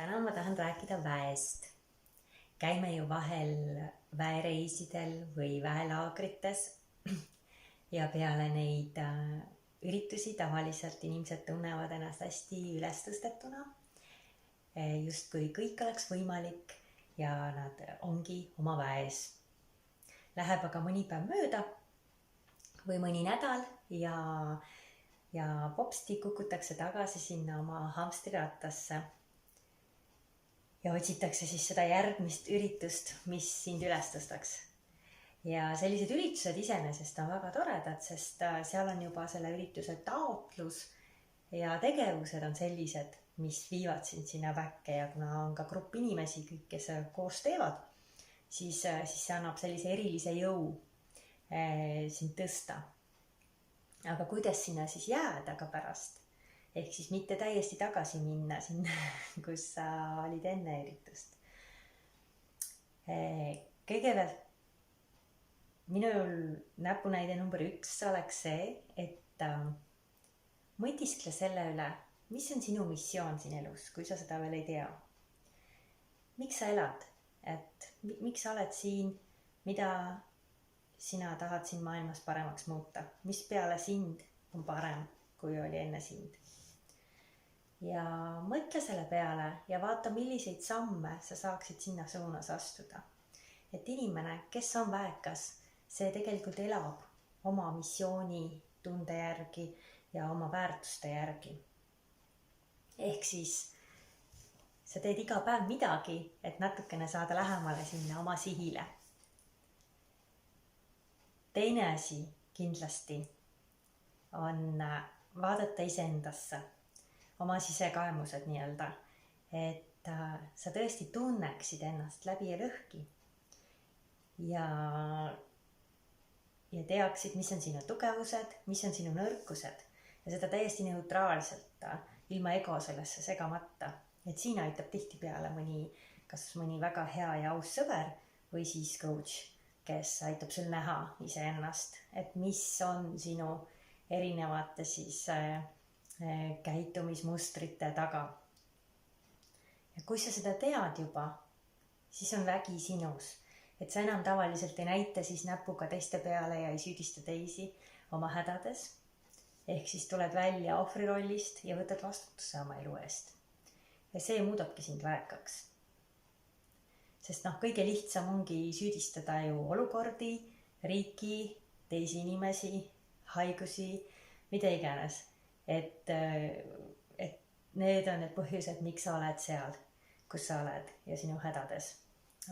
Täna ma tahan rääkida väest. Käime ju vahel väereisidel või väelaagrites ja peale neid üritusi tavaliselt inimesed tunnevad ennast hästi ülestõstetuna. Justkui kõik oleks võimalik ja nad ongi oma väes. Läheb aga mõni päev mööda või mõni nädal ja popsti kukutakse tagasi sinna oma hamstrirattasse. Ja otsitakse siis seda järgmist üritust, mis sind üles tõstaks. Ja sellised üritused iseenesest on väga toredad, sest seal on juba selle ürituse taotlus ja tegevused on sellised, mis viivad sind sinna väkke ja kuna on ka grupp inimesi, kõik, kes koos teevad, siis see annab sellise erilise jõu sind tõsta. Aga kuidas sinna siis jääda ka pärast? Ehk siis mitte täiesti tagasi minna sinna, kus sa olid enne üritust. Kõigepealt minul näpunäide number 1 oleks see, et mõtiskle selle üle, mis on sinu missioon siin elus, kui sa seda veel ei tea. Miks sa elad? Miks sa oled siin? Mida sina tahad siin maailmas paremaks muuta? Mis peale sind on parem, kui oli enne sind? Ja mõtle selle peale ja vaata, milliseid samme sa saaksid sinna suunas astuda. Et inimene, kes on väekas, see tegelikult elab oma missiooni tunde järgi ja oma väärtuste järgi. Ehk siis sa teed iga päev midagi, et natukene saada lähemale sinna oma sihile. Teine asi kindlasti on vaadata iseendasse. Oma sisekaemused nii-öelda, et sa tõesti tunneksid ennast läbi ja lõhki ja teaksid, mis on sinu tugevused, mis on sinu nõrkused ja seda täiesti neutraalselt, ilma ego sellesse segamata. Et siin aitab tihtipeale kas mõni väga hea ja aus sõber või siis coach, kes aitab sul näha iseennast, et mis on sinu erinevate siis käitumismustrite taga. Ja kui sa seda tead juba, siis on vägi sinus, et sa enam tavaliselt ei näita siis näpuga teiste peale ja ei süüdista teisi oma hädades. Ehk siis tuled välja ohvrirollist ja võtad vastutuse oma elu eest. Ja see muudabki sind väekaks. Sest kõige lihtsam ongi süüdistada ju olukordi, riiki, teisi inimesi, haigusi, mida iganes. Et need on need põhjused, miks sa oled seal, kus sa oled ja sinu hädades.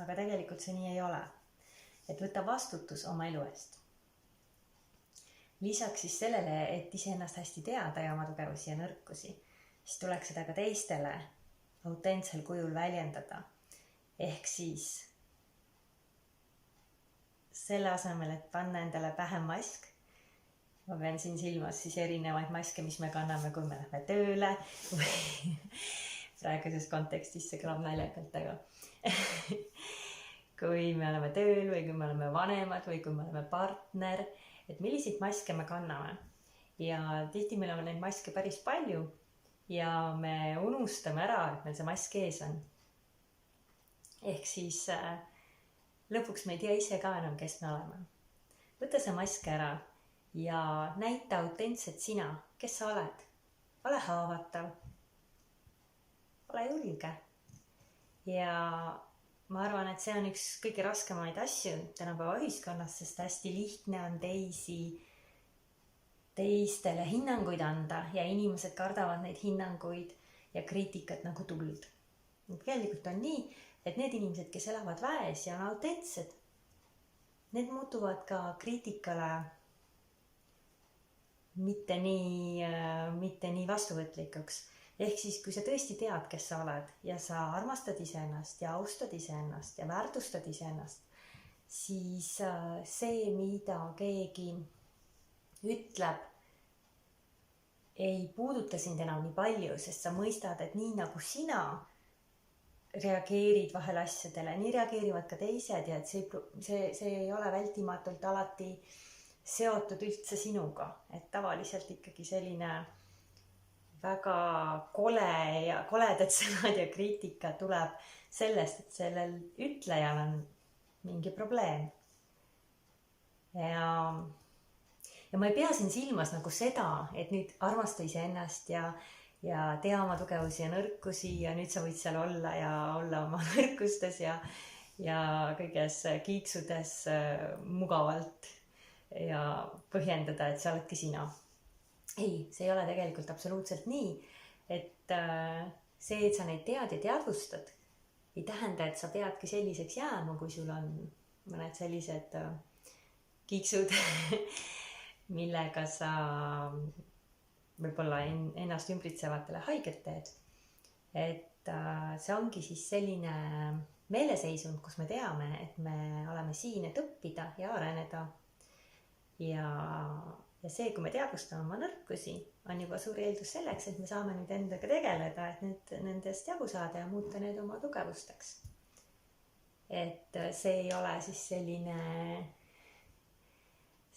Aga tegelikult see nii ei ole. Et võta vastutus oma elu eest. Lisaks siis sellele, et iseennast hästi teada ja oma tugevusi ja nõrkusi, siis tuleks seda ka teistele autentsel kujul väljendada. Ehk siis selle asemel, et panna endale pähe mask, ma pean siin silmas siis erinevaid maske, mis me kanname, kui me lähme tööle või praeguses kontekstis see kõlab naljakalt, aga kui me oleme tööl või kui me oleme vanemad või kui me oleme partner, et milliseid maske me kanname. Ja tihti meil on neid maske päris palju ja me unustame ära, et meil see mask ees on. Ehk siis lõpuks me ei tea ise ka enam, kes me oleme. Võta see mask ära. Ja näita autentset sina, kes sa oled. Ole haavatav. Ole julge. Ja ma arvan, et see on üks kõige raskemaid asju tänapäeva ühiskonnas, sest hästi lihtne on teistele hinnanguid anda ja inimesed kardavad neid hinnanguid ja kriitikat nagu tuld. Tegelikult on nii, et need inimesed, kes elavad väes ja on autentsed, need muutuvad ka kriitikale mitte nii vastuvõtlikuks. Ehk siis, kui sa tõesti tead, kes sa oled ja sa armastad iseennast ja austad iseennast ja väärtustad iseennast, siis see, mida keegi ütleb, ei puuduta sind enam nii palju, sest sa mõistad, et nii nagu sina reageerid vahel asjadele, nii reageerivad ka teised ja et see ei ole vältimatult alati seotud üldse sinuga, et tavaliselt ikkagi selline väga kole ja koledad sõnad ja kriitika tuleb sellest, et sellel ütlejal on mingi probleem. Ja ma ei pea siin silmas nagu seda, et nüüd armasta iseennast ja tea oma tugevusi ja nõrkusi ja nüüd sa võid seal olla ja olla oma nõrkustes ja kõiges kiiksudes mugavalt ja põhjendada, et sa oledki sina. Ei, see ei ole tegelikult absoluutselt nii, et see, et sa neid tead ja teadvustad, ei tähenda, et sa peadki selliseks jääma, kui sul on mõned sellised kiiksud, millega sa võib-olla ennast ümbritsevatele haiget teed. Et see ongi siis selline meeleseisund, kus me teame, et me oleme siin, et õppida ja areneda. Ja see, kui me teadvustame oma nõrkusi, on juba suur eeldus selleks, et me saame nüüd endaga tegeleda, et nendest jagu saada ja muuta need oma tugevusteks. Et see ei ole siis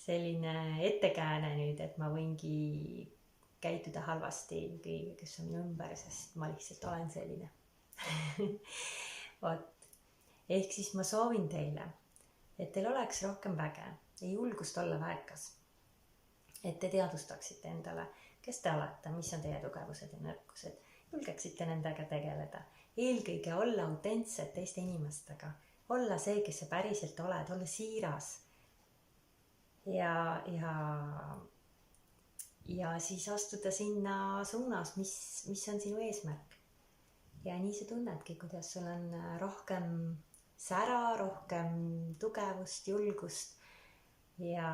selline ettekääne nüüd, et ma võingi käituda halvasti kõigiga, kes on minu ümber, sest ma lihtsalt olen selline. Ehk siis ma soovin teile, et teil oleks rohkem väge ja julgust olla väekas. Et te teadvustaksite endale, kes te olete, mis on teie tugevused ja nõrkused. Julgeksite nendega tegeleda. Eelkõige olla autentsed teiste inimestega. Olla see, kes sa päriselt oled, olla siiras. Ja siis astuda sinna suunas, mis on sinu eesmärk. Ja nii sa tunnedki, kuidas sul on rohkem sära, rohkem tugevust, julgust. Ja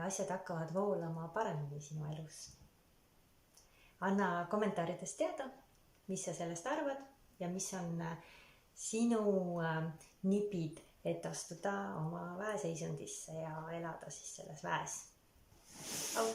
asjad hakkavad voolama paremini sinu elus. Anna kommentaarides teada, mis sa sellest arvad ja mis on sinu nipid, et astuda oma väeseisundisse ja elada siis selles väes. Au!